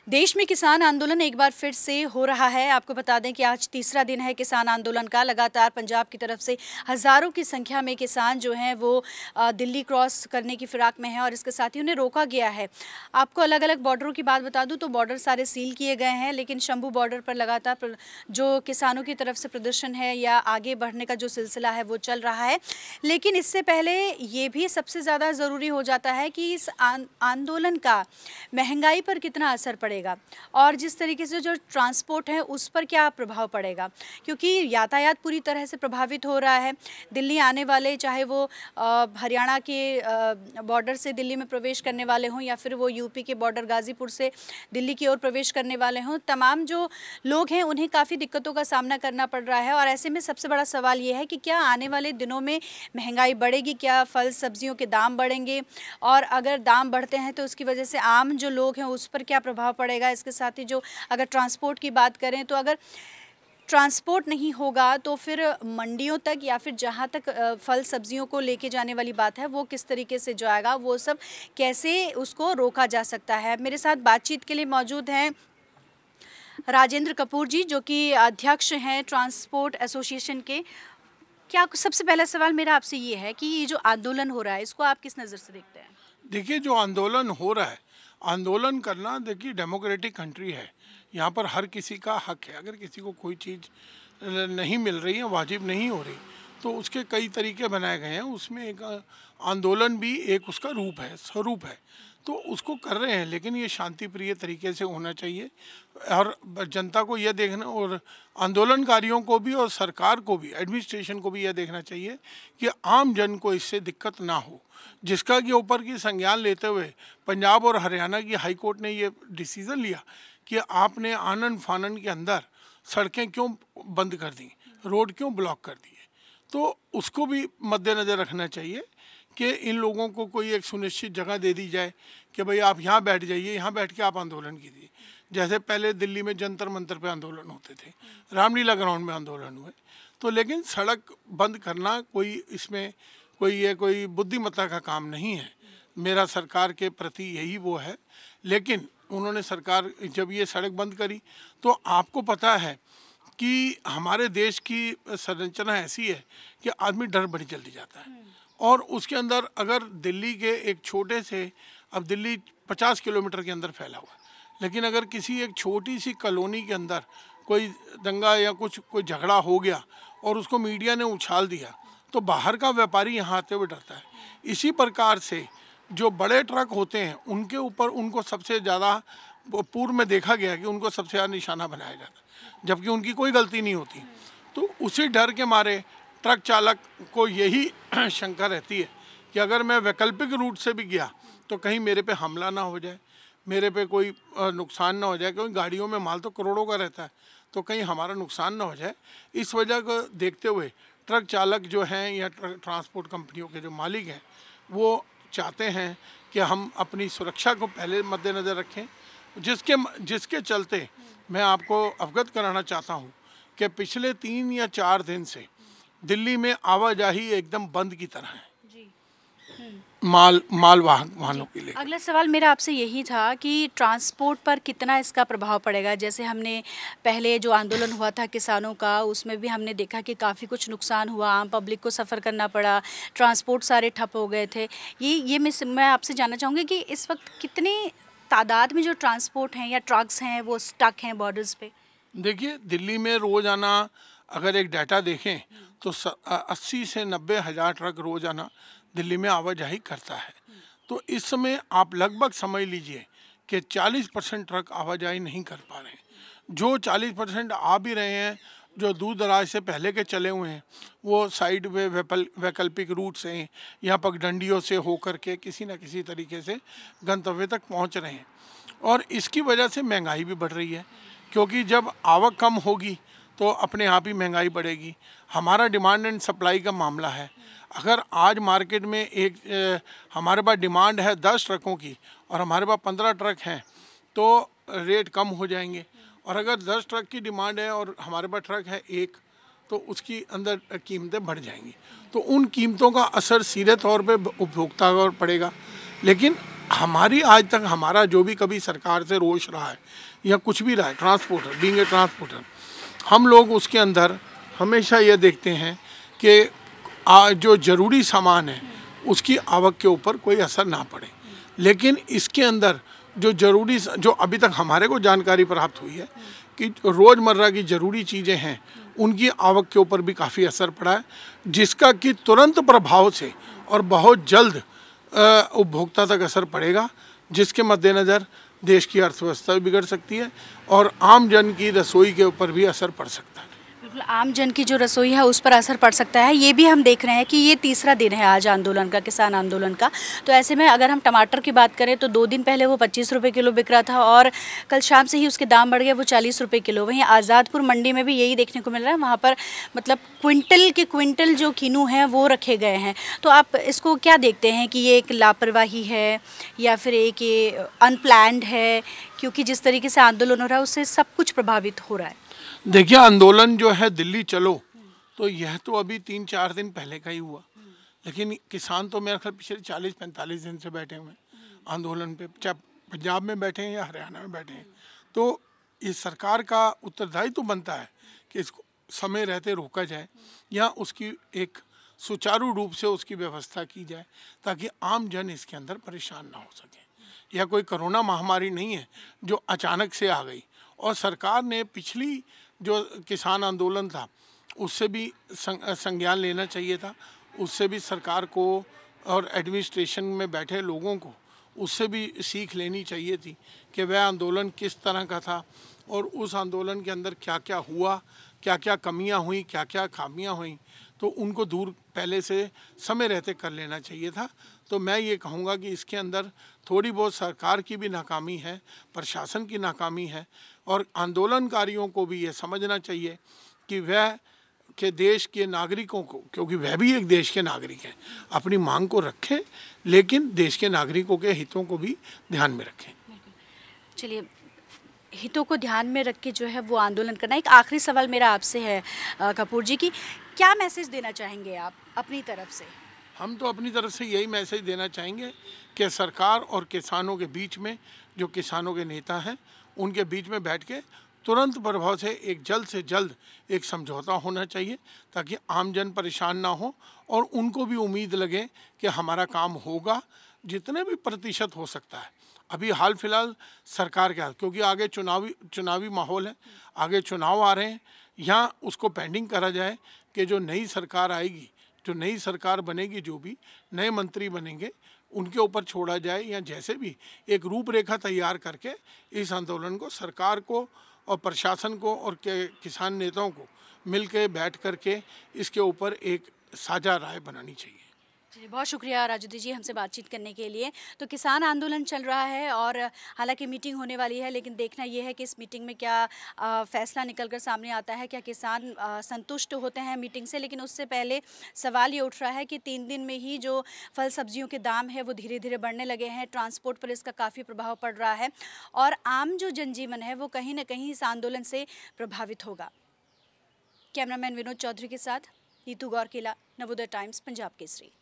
देश में किसान आंदोलन एक बार फिर से हो रहा है। आपको बता दें कि आज तीसरा दिन है किसान आंदोलन का। लगातार पंजाब की तरफ से हज़ारों की संख्या में किसान जो हैं वो दिल्ली क्रॉस करने की फिराक में हैं और इसके साथ ही उन्हें रोका गया है। आपको अलग अलग बॉर्डरों की बात बता दूं तो बॉर्डर सारे सील किए गए हैं, लेकिन शंभू बॉर्डर पर लगातार जो किसानों की तरफ से प्रदर्शन है या आगे बढ़ने का जो सिलसिला है वो चल रहा है। लेकिन इससे पहले ये भी सबसे ज़्यादा ज़रूरी हो जाता है कि इस आंदोलन का महंगाई पर कितना असर पड़ेगा और जिस तरीके से जो ट्रांसपोर्ट है उस पर क्या प्रभाव पड़ेगा, क्योंकि यातायात पूरी तरह से प्रभावित हो रहा है। दिल्ली आने वाले, चाहे वो हरियाणा के बॉर्डर से दिल्ली में प्रवेश करने वाले हों या फिर वो यूपी के बॉर्डर गाज़ीपुर से दिल्ली की ओर प्रवेश करने वाले हों, तमाम जो लोग हैं उन्हें काफ़ी दिक्कतों का सामना करना पड़ रहा है। और ऐसे में सबसे बड़ा सवाल ये है कि क्या आने वाले दिनों में महंगाई बढ़ेगी, क्या फल सब्जियों के दाम बढ़ेंगे, और अगर दाम बढ़ते हैं तो उसकी वजह से आम जो लोग हैं उस पर क्या प्रभाव पड़ेगा। इसके साथ ही जो अगर ट्रांसपोर्ट की बात करें तो अगर ट्रांसपोर्ट नहीं होगा तो फिर मंडियों तक या फिर जहां तक फल सब्जियों को लेके जाने वाली बात है वो किस तरीके से जाएगा, वो सब कैसे उसको रोका जा सकता है। मेरे साथ बातचीत के लिए मौजूद हैं राजेंद्र कपूर जी, जो कि अध्यक्ष हैं ट्रांसपोर्ट एसोसिएशन के। क्या सबसे पहला सवाल मेरा आपसे ये है कि ये जो आंदोलन हो रहा है इसको आप किस नज़र से देखते हैं? देखिए, जो आंदोलन हो रहा है, आंदोलन करना देखिए डेमोक्रेटिक कंट्री है, यहाँ पर हर किसी का हक है। अगर किसी को कोई चीज़ नहीं मिल रही है, वाजिब नहीं हो रही, तो उसके कई तरीके बनाए गए हैं। उसमें एक आंदोलन भी एक उसका रूप है, स्वरूप है, तो उसको कर रहे हैं। लेकिन ये शांति प्रिय तरीके से होना चाहिए और जनता को यह देखना, और आंदोलनकारियों को भी और सरकार को भी, एडमिनिस्ट्रेशन को भी यह देखना चाहिए कि आम जन को इससे दिक्कत ना हो। जिसका के ऊपर की संज्ञान लेते हुए पंजाब और हरियाणा की हाई कोर्ट ने ये डिसीज़न लिया कि आपने आनन फानन के अंदर सड़कें क्यों बंद कर दी, रोड क्यों ब्लॉक कर दिए, तो उसको भी मद्देनज़र रखना चाहिए कि इन लोगों को कोई एक सुनिश्चित जगह दे दी जाए कि भाई आप यहाँ बैठ जाइए, यहाँ बैठ के आप आंदोलन कीजिए। जैसे पहले दिल्ली में जंतर मंतर पे आंदोलन होते थे, रामलीला ग्राउंड में आंदोलन हुए, तो लेकिन सड़क बंद करना कोई इसमें कोई बुद्धिमत्ता का काम नहीं है। मेरा सरकार के प्रति यही वो है। लेकिन उन्होंने सरकार जब ये सड़क बंद करी तो आपको पता है कि हमारे देश की संरचना ऐसी है कि आदमी डर बड़ी जल्दी जाता है, और उसके अंदर अगर दिल्ली के एक छोटे से, अब दिल्ली 50 किलोमीटर के अंदर फैला हुआ है, लेकिन अगर किसी एक छोटी सी कॉलोनी के अंदर कोई दंगा या कोई झगड़ा हो गया और उसको मीडिया ने उछाल दिया तो बाहर का व्यापारी यहाँ आते हुए डरता है। इसी प्रकार से जो बड़े ट्रक होते हैं उनके ऊपर उनको सबसे ज़्यादा पूर्व में देखा गया कि उनको सबसे ज़्यादा निशाना बनाया जाता है, जबकि उनकी कोई गलती नहीं होती। तो उसी डर के मारे ट्रक चालक को यही शंका रहती है कि अगर मैं वैकल्पिक रूट से भी गया तो कहीं मेरे पे हमला ना हो जाए, मेरे पे कोई नुकसान ना हो जाए, क्योंकि गाड़ियों में माल तो करोड़ों का रहता है, तो कहीं हमारा नुकसान ना हो जाए। इस वजह को देखते हुए ट्रक चालक जो हैं या ट्रांसपोर्ट कंपनियों के जो मालिक हैं वो चाहते हैं कि हम अपनी सुरक्षा को पहले मद्देनज़र रखें, जिसके चलते मैं आपको अवगत कराना चाहता हूँ कि पिछले 3 या 4 दिन से दिल्ली में आवाजाही एकदम बंद की तरह है माल वाहनों के लिए। अगला सवाल मेरा आपसे यही था कि ट्रांसपोर्ट पर कितना इसका प्रभाव पड़ेगा। जैसे हमने पहले जो आंदोलन हुआ था किसानों का, उसमें भी हमने देखा कि काफ़ी कुछ नुकसान हुआ, आम पब्लिक को सफ़र करना पड़ा, ट्रांसपोर्ट सारे ठप हो गए थे। ये मैं आपसे जानना चाहूँगी कि इस वक्त कितनी तादाद में जो ट्रांसपोर्ट हैं या ट्रक्स हैं वो स्टक हैं बॉर्डर्स पे? देखिए, दिल्ली में रोज़ाना अगर एक डाटा देखें तो 80 से 90 हज़ार ट्रक रोज़ाना दिल्ली में आवाजाही करता है। तो इस समय आप लगभग समझ लीजिए कि 40% ट्रक आवाजाही नहीं कर पा रहे हैं। जो 40% आ भी रहे हैं, जो दूर दराज से पहले के चले हुए हैं, वो साइड वे वैकल्पिक रूट से या पगडंडियों से होकर के किसी न किसी तरीके से गंतव्य तक पहुंच रहे हैं। और इसकी वजह से महंगाई भी बढ़ रही है, क्योंकि जब आवक कम होगी तो अपने आप ही महंगाई बढ़ेगी। हमारा डिमांड एंड सप्लाई का मामला है। अगर आज मार्केट में हमारे पास डिमांड है 10 ट्रकों की और हमारे पास 15 ट्रक हैं तो रेट कम हो जाएंगे, और अगर 10 ट्रक की डिमांड है और हमारे पास ट्रक है 1 तो उसकी अंदर कीमतें बढ़ जाएंगी। तो उन कीमतों का असर सीधे तौर पे उपभोक्ता पर पड़ेगा। लेकिन हमारी आज तक हमारा जो भी कभी सरकार से रोष रहा है या कुछ भी रहा है, ट्रांसपोर्टर बीइंग ए ट्रांसपोर्टर, हम लोग उसके अंदर हमेशा ये देखते हैं कि जो ज़रूरी सामान है उसकी आवक के ऊपर कोई असर ना पड़े। लेकिन इसके अंदर जो अभी तक हमारे को जानकारी प्राप्त हुई है कि रोज़मर्रा की ज़रूरी चीज़ें हैं उनकी आवक के ऊपर भी काफ़ी असर पड़ा है, जिसका कि तुरंत प्रभाव से और बहुत जल्द उपभोक्ता तक असर पड़ेगा, जिसके मद्देनज़र देश की अर्थव्यवस्था भी बिगड़ सकती है और आम जन की रसोई के ऊपर भी असर पड़ सकता है। बिल्कुल, आम जन की जो रसोई है उस पर असर पड़ सकता है। ये भी हम देख रहे हैं कि ये तीसरा दिन है आज आंदोलन का, किसान आंदोलन का। तो ऐसे में अगर हम टमाटर की बात करें तो 2 दिन पहले वो 25 रुपये किलो बिक रहा था और कल शाम से ही उसके दाम बढ़ गए, वो 40 रुपये किलो। वहीं आज़ादपुर मंडी में भी यही देखने को मिल रहा है, वहाँ पर मतलब क्विंटल के क्विंटल जो किनू हैं वो रखे गए हैं। तो आप इसको क्या देखते हैं कि ये एक लापरवाही है या फिर एक ये अनप्लैंड है? क्योंकि जिस तरीके से आंदोलन हो रहा है उससे सब कुछ प्रभावित हो रहा है। देखिए, आंदोलन जो है दिल्ली चलो, तो यह तो अभी 3-4 दिन पहले का ही हुआ, लेकिन किसान तो मेरे ख्याल पिछले 40-45 दिन से बैठे हुए हैं आंदोलन पे, चाहे पंजाब में बैठे हैं या हरियाणा में बैठे हैं। तो ये सरकार का उत्तरदायित्व तो बनता है कि इसको समय रहते रोका जाए या उसकी एक सुचारू रूप से उसकी व्यवस्था की जाए ताकि आम जन इसके अंदर परेशान ना हो सके। यह कोई कोरोना महामारी नहीं है जो अचानक से आ गई, और सरकार ने पिछली जो किसान आंदोलन था उससे भी संज्ञान लेना चाहिए था, उससे भी सरकार को और एडमिनिस्ट्रेशन में बैठे लोगों को उससे भी सीख लेनी चाहिए थी कि वह आंदोलन किस तरह का था और उस आंदोलन के अंदर क्या क्या हुआ, क्या क्या कमियां हुई, क्या क्या खामियां हुई, तो उनको दूर पहले से समय रहते कर लेना चाहिए था। तो मैं ये कहूँगा कि इसके अंदर थोड़ी बहुत सरकार की भी नाकामी है, प्रशासन की नाकामी है, और आंदोलनकारियों को भी ये समझना चाहिए कि वह के देश के नागरिकों को, क्योंकि वह भी एक देश के नागरिक हैं, अपनी मांग को रखें, लेकिन देश के नागरिकों के हितों को भी ध्यान में रखें। चलिए, हितों को ध्यान में रख के जो है वो आंदोलन करना। एक आखिरी सवाल मेरा आपसे है कपूर जी की, क्या मैसेज देना चाहेंगे आप अपनी तरफ से? हम तो अपनी तरफ से यही मैसेज देना चाहेंगे कि सरकार और किसानों के बीच में, जो किसानों के नेता हैं उनके बीच में बैठ के तुरंत प्रभाव से जल्द से जल्द एक समझौता होना चाहिए ताकि आम जन परेशान ना हो और उनको भी उम्मीद लगे कि हमारा काम होगा जितने भी प्रतिशत हो सकता है। अभी हाल फिलहाल सरकार के हाथ, क्योंकि आगे चुनावी माहौल है, आगे चुनाव आ रहे हैं, यहाँ उसको पेंडिंग करा जाए कि जो नई सरकार आएगी, जो नई सरकार बनेगी, जो भी नए मंत्री बनेंगे उनके ऊपर छोड़ा जाए, या जैसे भी एक रूपरेखा तैयार करके इस आंदोलन को सरकार को और प्रशासन को और किसान नेताओं को मिलकर बैठ करके इसके ऊपर एक साझा राय बनानी चाहिए। जी, बहुत शुक्रिया राजूदी जी हमसे बातचीत करने के लिए। तो किसान आंदोलन चल रहा है और हालांकि मीटिंग होने वाली है, लेकिन देखना यह है कि इस मीटिंग में क्या फैसला निकलकर सामने आता है, क्या किसान संतुष्ट होते हैं मीटिंग से। लेकिन उससे पहले सवाल ये उठ रहा है कि 3 दिन में ही जो फल सब्जियों के दाम है वो धीरे धीरे बढ़ने लगे हैं, ट्रांसपोर्ट पर इसका काफ़ी प्रभाव पड़ रहा है और आम जो जनजीवन है वो कहीं ना कहीं इस आंदोलन से प्रभावित होगा। कैमरामैन विनोद चौधरी के साथ नीतू गौरकिला, नवोदय टाइम्स, पंजाब केसरी।